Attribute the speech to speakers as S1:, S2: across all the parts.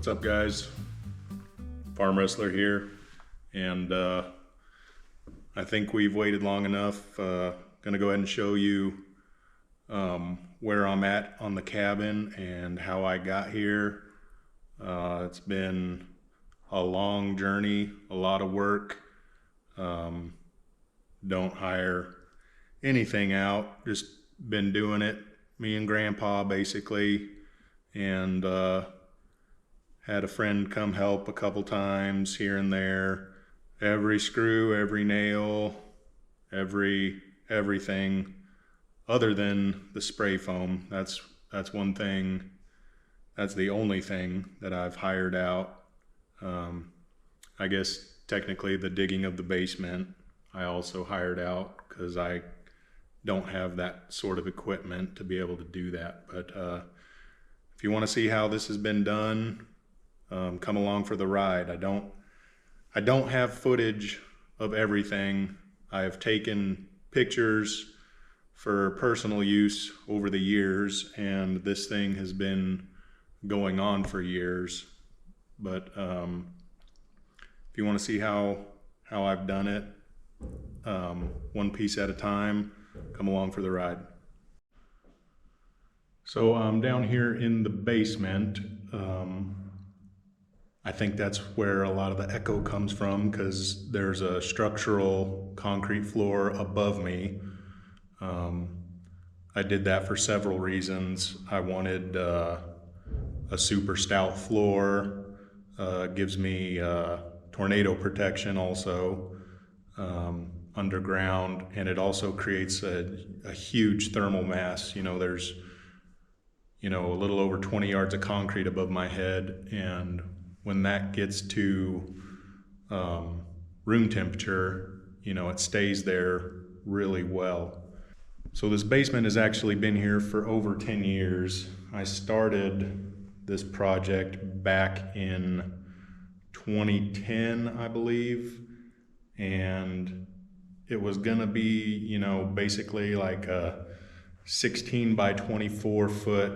S1: What's up, guys? Farm Wrestler here, and I think we've waited long enough. Gonna go ahead and show you where I'm at on the cabin and how I got here. It's been a long journey, a lot of work. Don't hire anything out, just been doing it, me and Grandpa basically, and had a friend come help a couple times here and there. Every screw, every nail, everything other than the spray foam. That's one thing. That's the only thing that I've hired out. I guess technically the digging of the basement I also hired out because I don't have that sort of equipment to be able to do that. But if you want to see how this has been done, come along for the ride. I don't have footage of everything. I have taken pictures for personal use over the years, and this thing has been going on for years. But if you want to see how I've done it, one piece at a time, come along for the ride. So I'm down here in the basement. I think that's where a lot of the echo comes from because there's a structural concrete floor above me. I did that for several reasons. I wanted a super stout floor, gives me tornado protection also underground, and it also creates a huge thermal mass. There's a little over 20 yards of concrete above my head, and when that gets to room temperature, it stays there really well. So this basement has actually been here for over 10 years. I started this project back in 2010, I believe, and it was gonna be, basically like a 16 by 24 foot,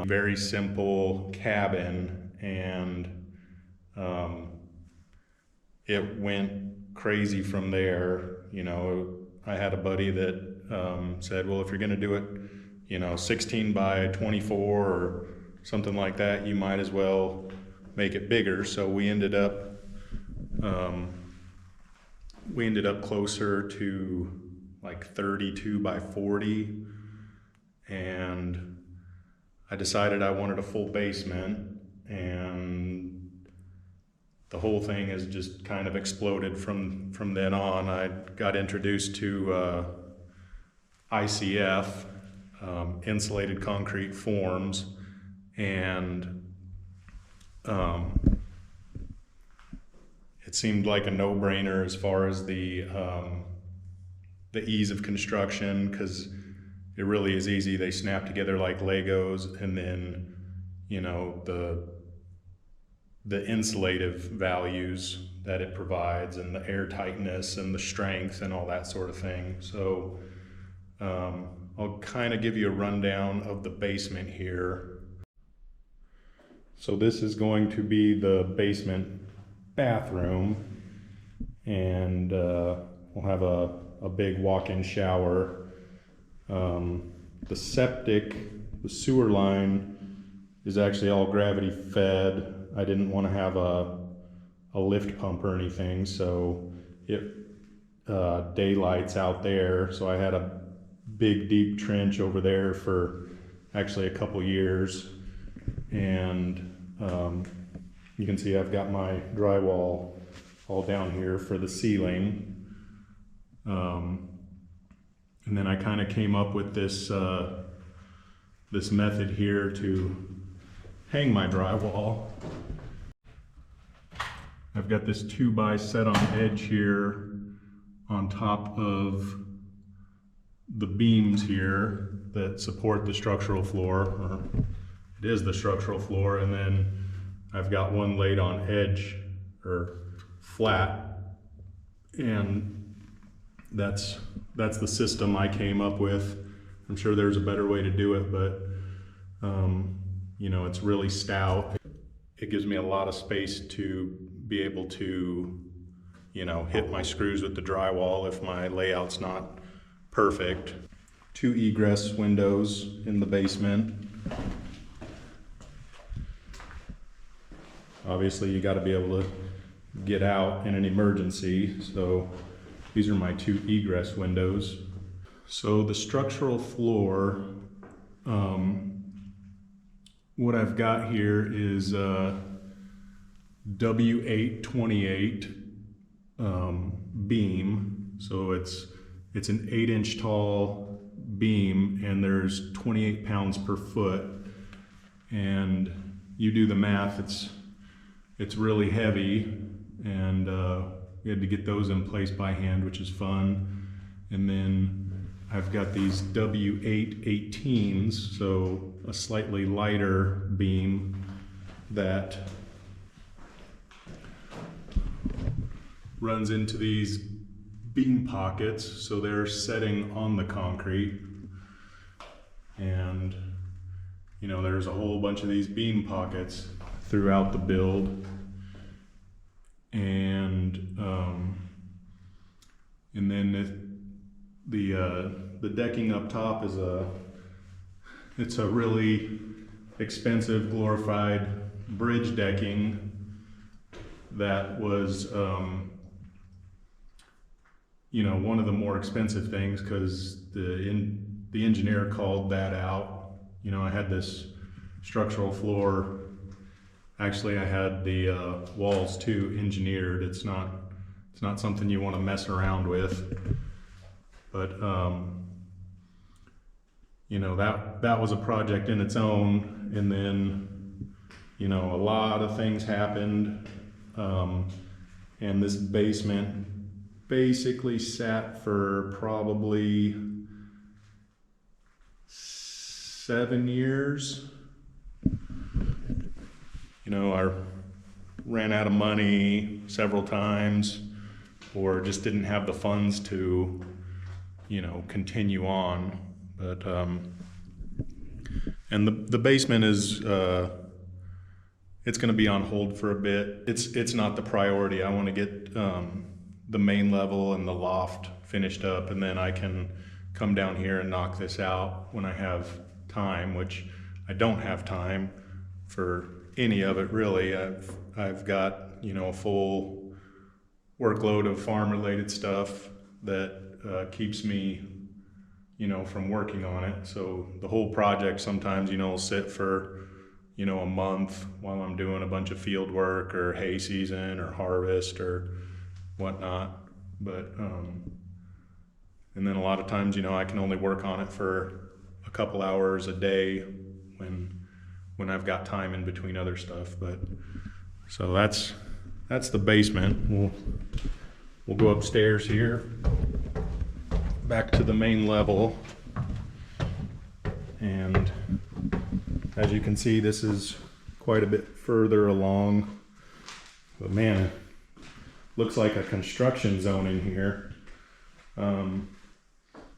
S1: very simple cabin. And it went crazy from there. I had a buddy that said, well, if you're gonna do it, 16 by 24 or something like that, you might as well make it bigger. So we ended up closer to like 32 by 40, and I decided I wanted a full basement. And the whole thing has just kind of exploded from then on. I got introduced to ICF, insulated concrete forms, and it seemed like a no-brainer as far as the ease of construction, because it really is easy. They snap together like Legos, and then the insulative values that it provides, and the air tightness and the strength and all that sort of thing. So I'll kind of give you a rundown of the basement here. So this is going to be the basement bathroom, and we'll have a big walk-in shower. The sewer line is actually all gravity fed. I didn't want to have a lift pump or anything, so it daylights out there. So I had a big deep trench over there for actually a couple years, and you can see I've got my drywall all down here for the ceiling. And then I kind of came up with this this method here to hang my drywall. I've got this 2x set on edge here on top of the beams here that support the structural floor, or it is the structural floor, and then I've got one laid on edge or flat, and that's the system I came up with. I'm sure there's a better way to do it, but it's really stout. it gives me a lot of space to be able to, hit my screws with the drywall if my layout's not perfect. 2 egress windows in the basement. Obviously you got to be able to get out in an emergency, so these are my 2 egress windows. So the structural floor, what I've got here is a W828 beam. So it's an 8-inch tall beam, and there's 28 pounds per foot. And you do the math, it's really heavy, and we had to get those in place by hand, which is fun. And then I've got these W818s, so a slightly lighter beam that runs into these beam pockets, so they're setting on the concrete. And there's a whole bunch of these beam pockets throughout the build. And then the decking up top is it's a really expensive glorified bridge decking that was one of the more expensive things, because the engineer called that out. I had this structural floor. Actually, I had the walls too engineered. It's not something you want to mess around with. But that was a project in its own. And then a lot of things happened, and this basement basically sat for probably 7 years. I ran out of money several times, or just didn't have the funds to, continue on. But and the basement is it's going to be on hold for a bit. It's not the priority. I want to get the main level and the loft finished up, and then I can come down here and knock this out when I have time, which I don't have time for any of it really. I've got a full workload of farm related stuff that keeps me from working on it. So the whole project sometimes will sit for a month while I'm doing a bunch of field work or hay season or harvest or whatnot. But and then a lot of times I can only work on it for a couple hours a day when I've got time in between other stuff. But so that's the basement. We'll go upstairs here, back to the main level, and as you can see, this is quite a bit further along. But man, it looks like a construction zone in here.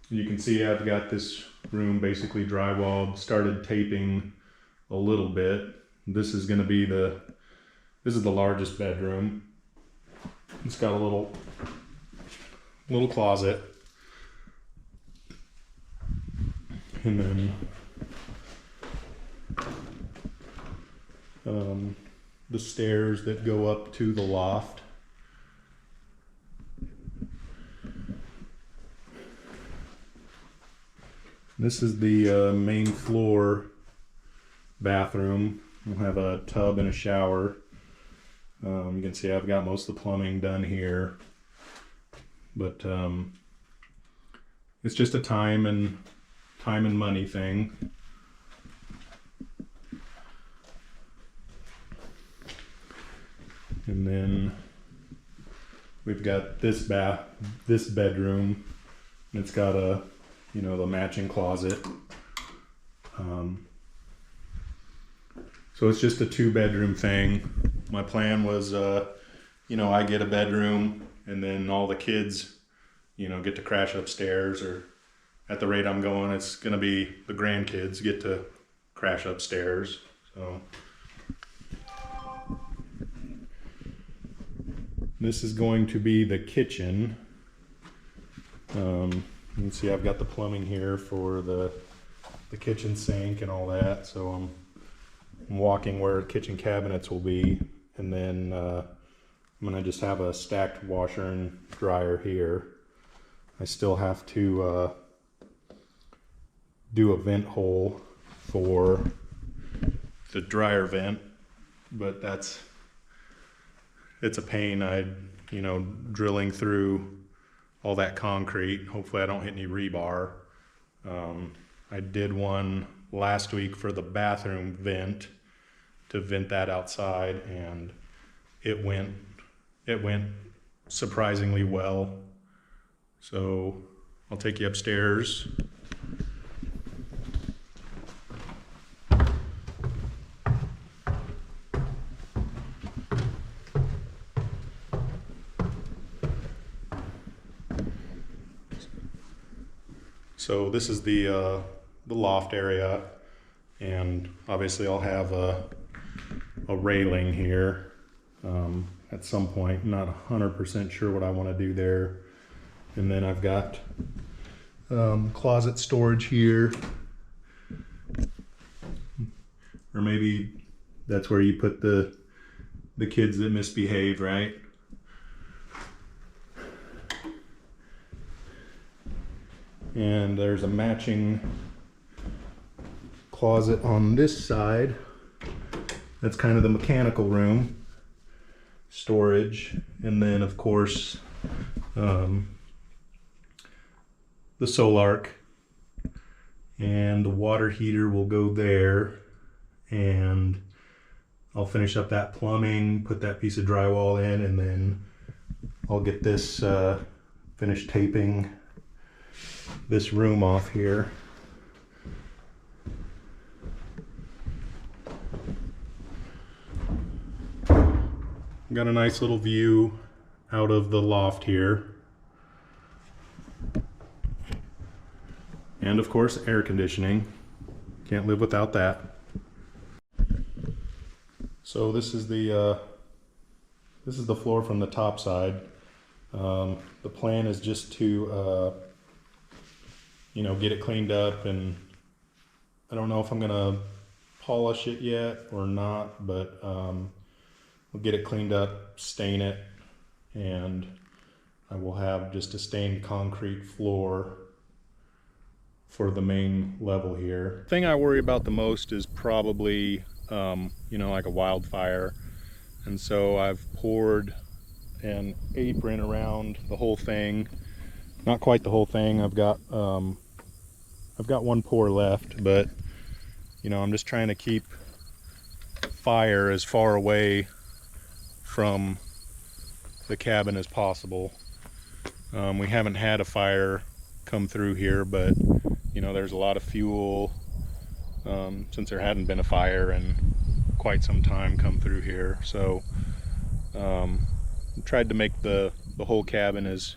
S1: You can see I've got this room basically drywalled, started taping a little bit. This is going to be the largest bedroom. It's got a little closet, and then the stairs that go up to the loft. This is the main floor bathroom. We'll have a tub and a shower. You can see I've got most of the plumbing done here, but it's just a time and money thing. And then we've got this bedroom. It's got a the matching closet. So it's just a 2-bedroom thing. My plan was, I get a bedroom, and then all the kids, get to crash upstairs, or at the rate I'm going, it's going to be the grandkids get to crash upstairs. So This is going to be the kitchen. You can see I've got the plumbing here for the kitchen sink and all that. So I'm walking where kitchen cabinets will be, and then I'm gonna just have a stacked washer and dryer here. I still have to do a vent hole for the dryer vent, but it's a pain. Drilling through all that concrete. Hopefully I don't hit any rebar. I did one last week for the bathroom vent to vent that outside, and it went surprisingly well. So I'll take you upstairs. So this is the loft area, and obviously I'll have a railing here at some point. Not 100% sure what I want to do there. And then I've got closet storage here, or maybe that's where you put the kids that misbehave, right? And there's a matching closet on this side. That's kind of the mechanical room, storage, and then of course the Solark, and the water heater will go there, and I'll finish up that plumbing, put that piece of drywall in, and then I'll get this finished taping this room off here. Got a nice little view out of the loft here. And of course, air conditioning. Can't live without that. So this is the floor from the top side. The plan is just to get it cleaned up, and I don't know if I'm gonna polish it yet or not, but we'll get it cleaned up, stain it, and I will have just a stained concrete floor for the main level here. The thing I worry about the most is probably like a wildfire, and so I've poured an apron around the whole thing. Not quite the whole thing. I've got one pour left, but I'm just trying to keep fire as far away from the cabin as possible. We haven't had a fire come through here, but there's a lot of fuel since there hadn't been a fire in quite some time come through here. So tried to make the whole cabin as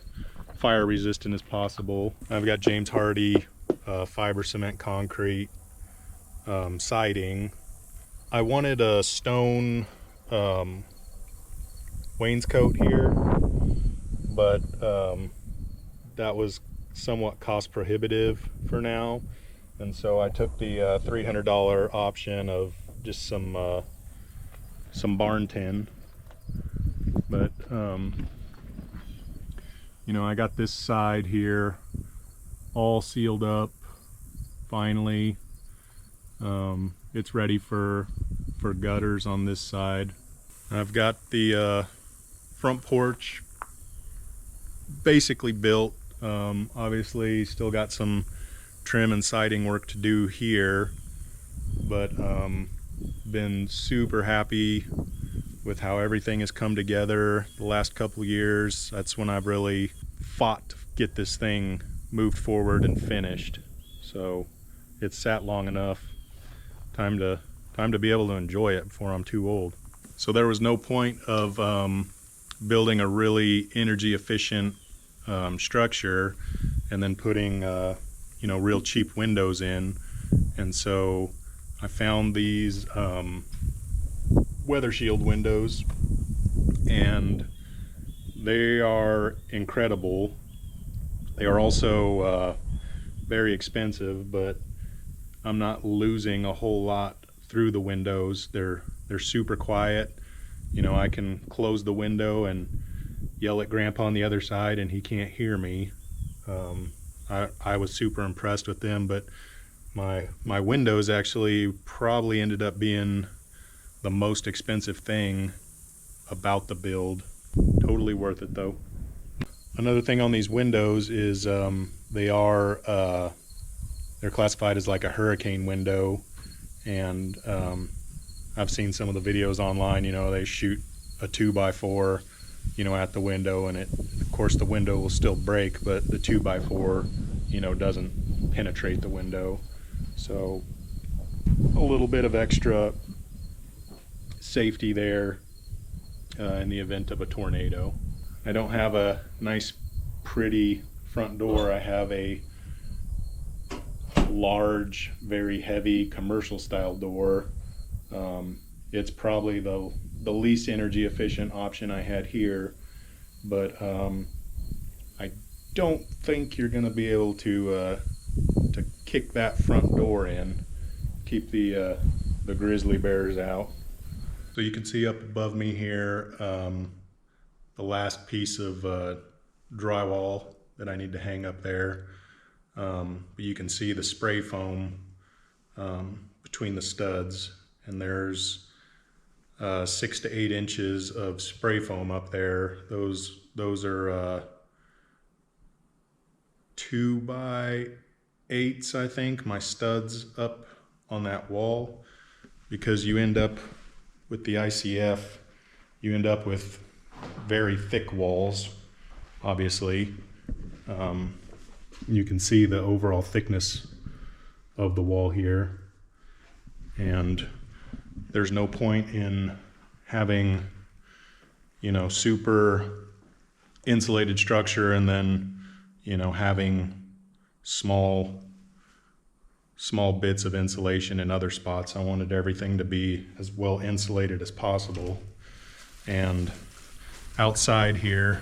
S1: fire resistant as possible. I've got James Hardy fiber cement concrete siding. I wanted a stone wainscot here, but that was somewhat cost prohibitive for now, and so I took the $300 option of just some barn tin. But I got this side here all sealed up finally. It's ready for gutters on this side. I've got the front porch basically built. Obviously still got some trim and siding work to do here, but been super happy with how everything has come together the last couple years. That's when I've really fought to get this thing moved forward and finished. So it's sat long enough. Time to be able to enjoy it before I'm too old. So there was no point of building a really energy efficient structure and then putting real cheap windows in. And so I found these weather shield windows, and They are incredible. They are also very expensive, but I'm not losing a whole lot through the windows. They're super quiet. You know, I can close the window and yell at Grandpa on the other side and he can't hear me. I was super impressed with them, but my windows actually probably ended up being the most expensive thing about the build. Totally worth it though. Another thing on these windows is they're classified as like a hurricane window, and I've seen some of the videos online. You know, they shoot a 2x4, you know, at the window, and of course the window will still break, but the 2x4, you know, doesn't penetrate the window. So a little bit of extra safety there in the event of a tornado. I don't have a nice pretty front door. I have a large, very heavy commercial style door. It's probably the least energy efficient option I had here, but I don't think you're going to be able to kick that front door in, keep the grizzly bears out. So you can see up above me here the last piece of drywall that I need to hang up there. But you can see the spray foam between the studs, and there's 6 to 8 inches of spray foam up there. Those are 2x8s, I think, my studs up on that wall, because you end up with the ICF, you end up with very thick walls, obviously. You can see the overall thickness of the wall here, and there's no point in having, you know, super insulated structure and then, you know, having small bits of insulation in other spots. I wanted everything to be as well insulated as possible. And outside here,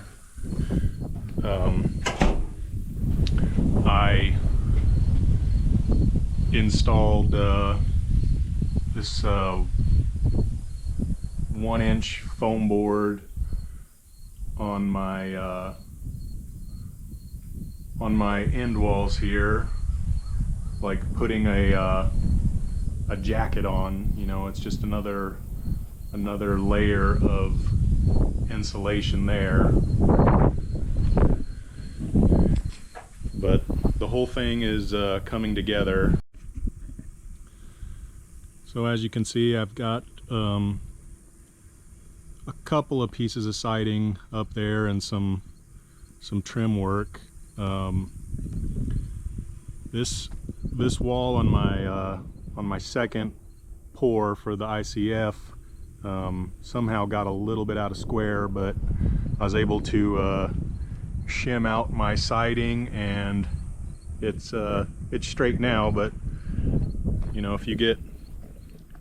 S1: I installed this 1-inch foam board on my end walls here, like putting a jacket on. You know, it's just another layer of insulation there. But the whole thing is coming together. So as you can see, I've got a couple of pieces of siding up there and some trim work. This wall on my second pour for the ICF somehow got a little bit out of square, but I was able to shim out my siding, and it's straight now. But you know, if you get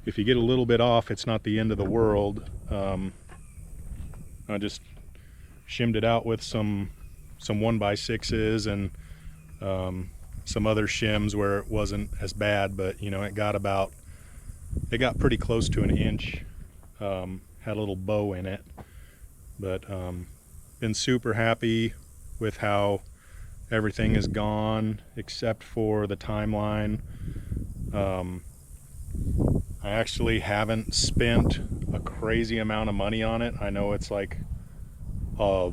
S1: a little bit off, it's not the end of the world. I just shimmed it out with some 1x6s and some other shims where it wasn't as bad, but you know, it got pretty close to 1 inch. Had a little bow in it, but been super happy with how everything is gone except for the timeline. I actually haven't spent a crazy amount of money on it. I know it's like a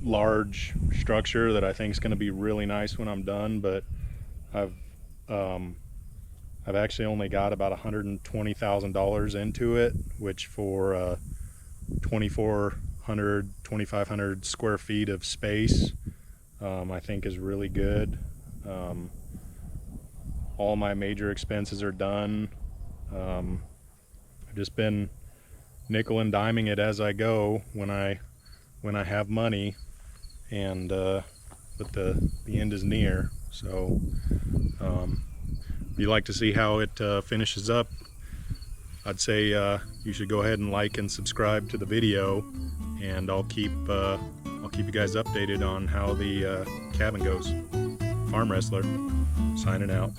S1: large structure that I think is going to be really nice when I'm done, but I've actually only got about $120,000 into it, which for 2,500 square feet of space, I think is really good. All my major expenses are done. I've just been nickel and diming it as I go when I have money, and but the end is near. So if you'd like to see how it finishes up, I'd say you should go ahead and like and subscribe to the video, and I'll keep I'll keep you guys updated on how the cabin goes. Farm Wrestler, signing out.